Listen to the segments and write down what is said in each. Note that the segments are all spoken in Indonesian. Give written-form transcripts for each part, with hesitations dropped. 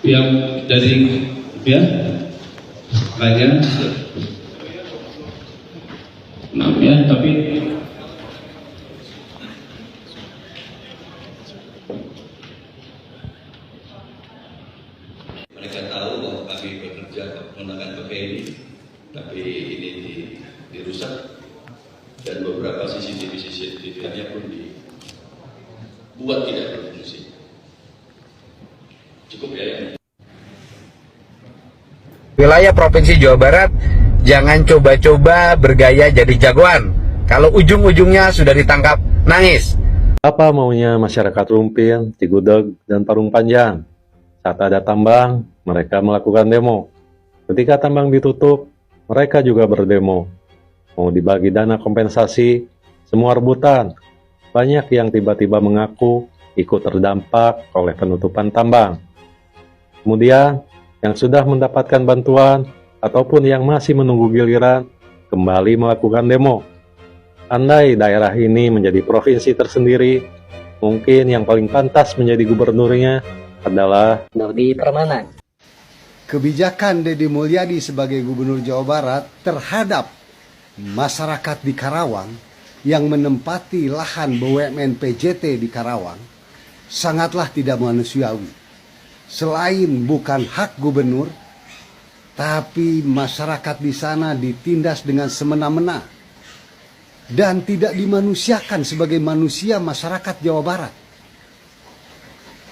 pihak dari ya lainnya, maaf ya, tapi mereka tahu bahwa kami bekerja menggunakan PPI, tapi ini dirusak dan beberapa CCTV-nya pun dibuat tidak berfungsi. Cukup ya. Wilayah Provinsi Jawa Barat, jangan coba-coba bergaya jadi jagoan. Kalau ujung-ujungnya sudah ditangkap, nangis. Apa maunya masyarakat Rumpin, Cigudeg, dan Parung Panjang? Saat ada tambang, mereka melakukan demo. Ketika tambang ditutup, mereka juga berdemo. Mau dibagi dana kompensasi, semua rebutan. Banyak yang tiba-tiba mengaku ikut terdampak oleh penutupan tambang. Kemudian, yang sudah mendapatkan bantuan ataupun yang masih menunggu giliran kembali melakukan demo. Andai daerah ini menjadi provinsi tersendiri, mungkin yang paling pantas menjadi gubernurnya adalah Dodi Permana. Kebijakan Deddy Mulyadi sebagai Gubernur Jawa Barat terhadap masyarakat di Karawang yang menempati lahan BUMN PJT di Karawang sangatlah tidak manusiawi. Selain bukan hak gubernur, tapi masyarakat di sana ditindas dengan semena-mena dan tidak dimanusiakan sebagai manusia masyarakat Jawa Barat.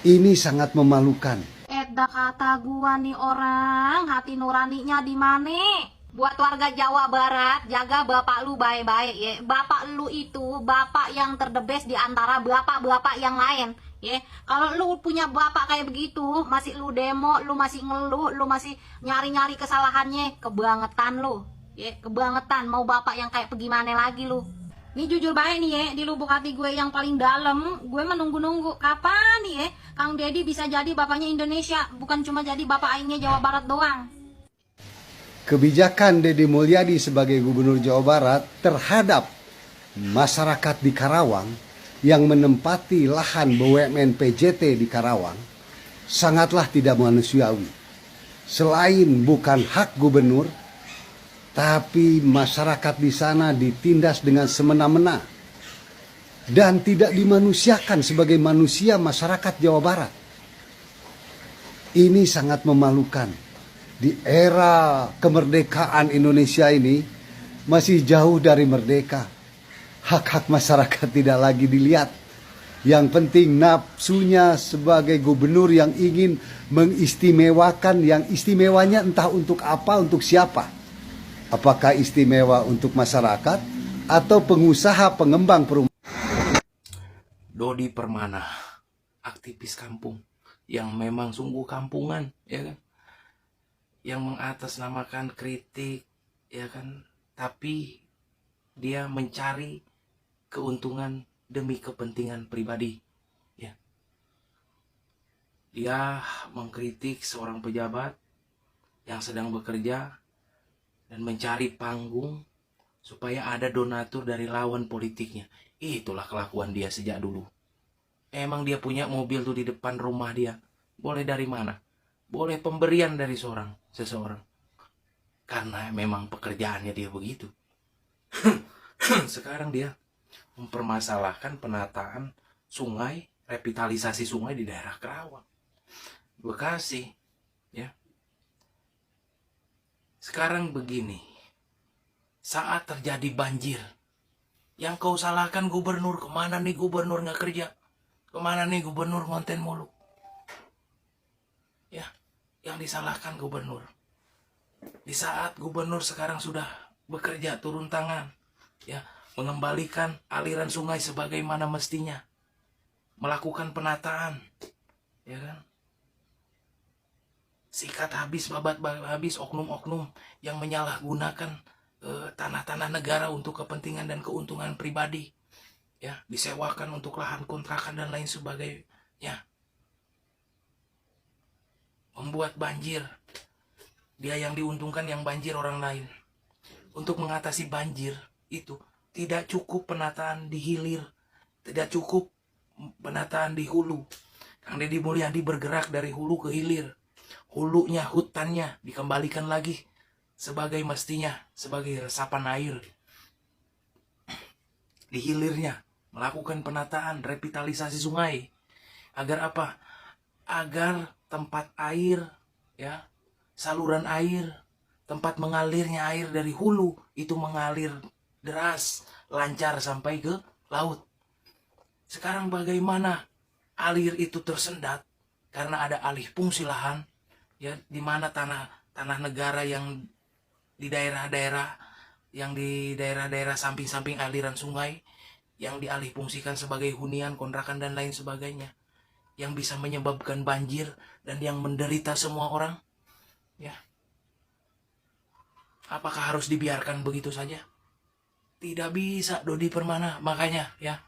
Ini sangat memalukan. Eda kata gua nih orang, hati nuraninya di mana? Buat warga Jawa Barat, jaga bapak lu baik-baik ya. Bapak lu itu bapak yang terdebes di antara bapak-bapak yang lain. Ya, kalau lu punya bapak kayak begitu, masih lu demo, lu masih ngeluh, lu masih nyari-nyari kesalahannya, kebangetan lu. Ya, kebangetan. Mau bapak yang kayak bagaimana lagi lu? Ini jujur baik nih ya, di lubuk hati gue yang paling dalam, gue menunggu-nunggu kapan nih ya Kang Deddy bisa jadi bapaknya Indonesia, bukan cuma jadi bapak aingnya Jawa Barat doang. Kebijakan Deddy Mulyadi sebagai Gubernur Jawa Barat terhadap masyarakat di Karawang yang menempati lahan BUMN PJT di Karawang sangatlah tidak manusiawi. Selain bukan hak gubernur, tapi masyarakat di sana ditindas dengan semena-mena dan tidak dimanusiakan sebagai manusia masyarakat Jawa Barat. Ini sangat memalukan. Di era kemerdekaan Indonesia ini masih jauh dari merdeka. Hak-hak masyarakat tidak lagi dilihat. Yang penting nafsunya sebagai gubernur yang ingin mengistimewakan, yang istimewanya entah untuk apa, untuk siapa. Apakah istimewa untuk masyarakat atau pengusaha pengembang perumahan? Dodi Permana, aktivis kampung yang memang sungguh kampungan, ya kan? Yang mengatasnamakan kritik, ya kan? Tapi dia mencari keuntungan demi kepentingan pribadi, ya. Dia mengkritik seorang pejabat yang sedang bekerja dan mencari panggung supaya ada donatur dari lawan politiknya. Itulah kelakuan dia sejak dulu. Emang dia punya mobil tuh di depan rumah dia. Boleh dari mana? Boleh pemberian dari seseorang. Karena memang pekerjaannya dia begitu. Sekarang dia mempermasalahkan penataan sungai, revitalisasi sungai di daerah Karawang, Bekasi, ya. Sekarang begini, saat terjadi banjir, yang kau salahkan gubernur. Kemana nih gubernur nggak kerja? Kemana nih gubernur ngonten mulu? Ya, yang disalahkan gubernur. Di saat gubernur sekarang sudah bekerja turun tangan, ya, mengembalikan aliran sungai sebagaimana mestinya, melakukan penataan, ya kan? Sikat habis, babat habis oknum-oknum yang menyalahgunakan tanah-tanah negara untuk kepentingan dan keuntungan pribadi, ya, disewakan untuk lahan kontrakan dan lain sebagainya, membuat banjir. Dia yang diuntungkan, yang banjir orang lain. Untuk mengatasi banjir itu tidak cukup penataan di hilir, tidak cukup penataan di hulu. Kang Deddy Mulyadi bergerak dari hulu ke hilir hulunya, hutannya dikembalikan lagi sebagai mestinya, sebagai resapan air. Di hilirnya melakukan penataan, revitalisasi sungai. Agar apa? Agar tempat air, ya, saluran air, tempat mengalirnya air dari hulu itu mengalir deras, lancar sampai ke laut. Sekarang bagaimana alir itu tersendat karena ada alih fungsi lahan, ya, di mana tanah negara yang di daerah-daerah samping-samping aliran sungai yang dialih fungsikan sebagai hunian, kontrakan dan lain sebagainya, yang bisa menyebabkan banjir dan yang menderita semua orang, ya. Apakah harus dibiarkan begitu saja? Tidak bisa, Dodi Permana. Makanya, ya,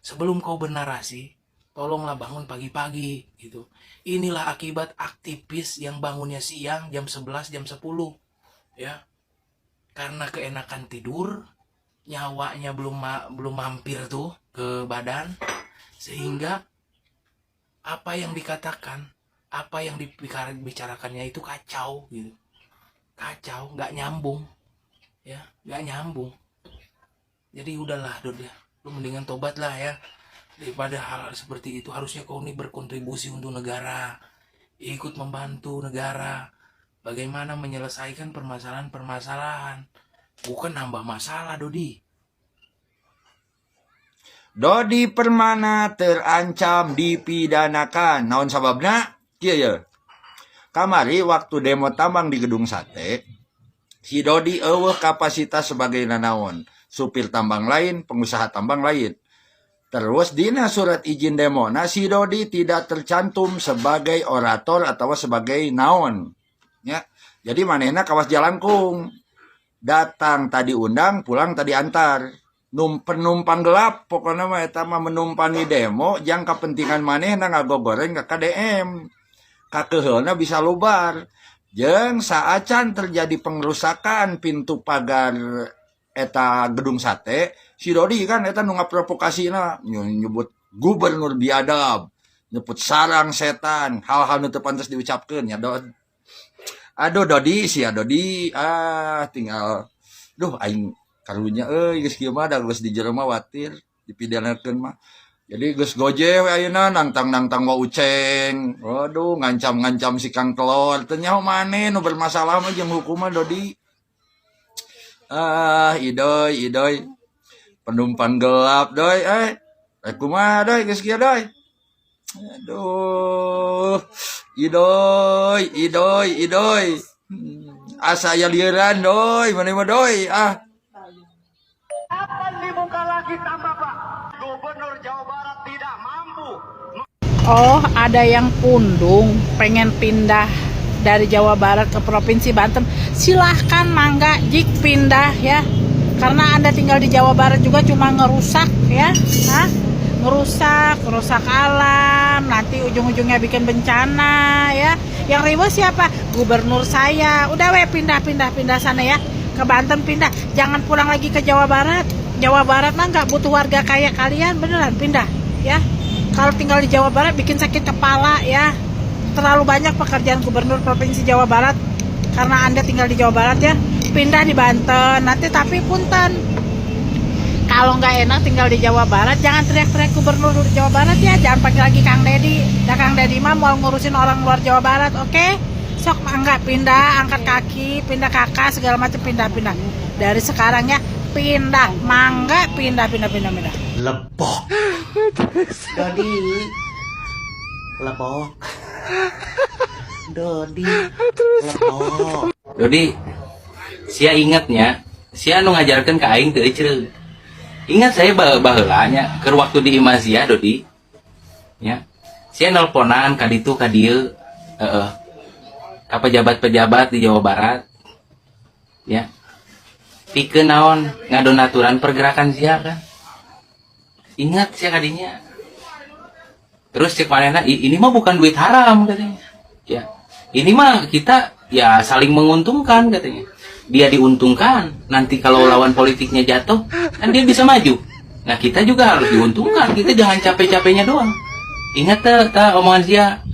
sebelum kau bernarasi, tolonglah bangun pagi-pagi gitu. Inilah akibat aktivis yang bangunnya siang jam 11, jam 10, ya. Karena keenakan tidur, nyawanya belum mampir tuh ke badan, sehingga apa yang dikatakan, apa yang dibicarakannya itu kacau gitu. Kacau, nggak nyambung, ya, nggak nyambung. Jadi udahlah, Dod, ya, lu mendingan tobat lah, ya. Daripada hal seperti itu, harusnya kau ini berkontribusi untuk negara, ikut membantu negara bagaimana menyelesaikan permasalahan-permasalahan, bukan nambah masalah, Dodi. Dodi Permana terancam dipidanakan. Naon sababna? Kieu ya. Kamari waktu demo tambang di Gedung Sate, si Dodi eueuh kapasitas sebagai nanaon, supir tambang lain, pengusaha tambang lain. Terus dina surat izin demona si Dodi tidak tercantum sebagai orator atau sebagai naon. Ya. Jadi manehna kawas jalangkung. Datang tadi undang, pulang tadi antar. Penumpang gelap pokoknya mah eta mah menumpangi demo jang kepentingan manehna ngagogoreng ka KDM. Kakeheulna bisa lubar. Jeung saacan terjadi pengrusakan pintu pagar eta Gedung Sate, si Dodi kan eta nu ngaprovokasina nyebut gubernur biadab, nyebut sarang setan, hal-hal nu teu pantes diucapkeun ya, Dod. Aduh Dodi sia Dodi, tinggal duh aing karunya geus kieu mah da geus di jero mah watir dipidanakeun mah. Jadi geus goje we ayeuna nangtang-nangtang wa uceng. Waduh ngancam-ngancam si Kang Telor. Teu nyaho maneh nu bermasalah mah jeung hukum mah Dodi. Idoy. Penumpang gelap, doy. Kumaha doy geus kieu doy. Aduh. Idoy. Asa aya lieuran doy, maneh mah doy. Akan dibuka lagi tambah Pak. Gubernur Jawa Barat tidak mampu. Oh, ada yang pundung pengen pindah dari Jawa Barat ke Provinsi Banten. Silahkan mangga jik pindah ya. Karena Anda tinggal di Jawa Barat juga cuma ngerusak ya. Ngerusak alam, nanti ujung-ujungnya bikin bencana ya. Yang ribut siapa? Gubernur saya. Udah pindah sana ya. Ke Banten pindah, jangan pulang lagi ke Jawa Barat. Jawa Barat mah nggak butuh warga kaya kalian, beneran pindah ya. Kalau tinggal di Jawa Barat bikin sakit kepala ya. Terlalu banyak pekerjaan gubernur Provinsi Jawa Barat karena Anda tinggal di Jawa Barat ya. Pindah di Banten, nanti tapi punten. Kalau nggak enak tinggal di Jawa Barat, jangan teriak-teriak gubernur Jawa Barat ya. Jangan panggil lagi Kang Dedi. Nah, Kang Dedi mah mau ngurusin orang luar Jawa Barat, oke? Sok enggak pindah, angkat kaki, pindah kakak, segala macam pindah. Dari sekarang ya, pindah, mangga pindah. Lepok. Dodi. Lepok. Dodi. Lepok. Dodi, sia ingatnya, sia anu ngajarkeun ka aing teu ceureuh. Ingat saya baheula keur waktu di Imazia, Dodi. Ya. Sia nelponan ka ditu ka dieu, ka pejabat-pejabat di Jawa Barat. Ya. Pikeun naon ngadonaturan pergerakan sia kan. Ingat sia kadinya. Terus cek manehna, ini mah bukan duit haram katanya. Ya. Ini mah kita ya saling menguntungkan katanya. Dia diuntungkan, nanti kalau lawan politiknya jatuh, kan dia bisa maju. Nah kita juga harus diuntungkan, kita jangan capek-capeknya doang. Ingat omongan dia.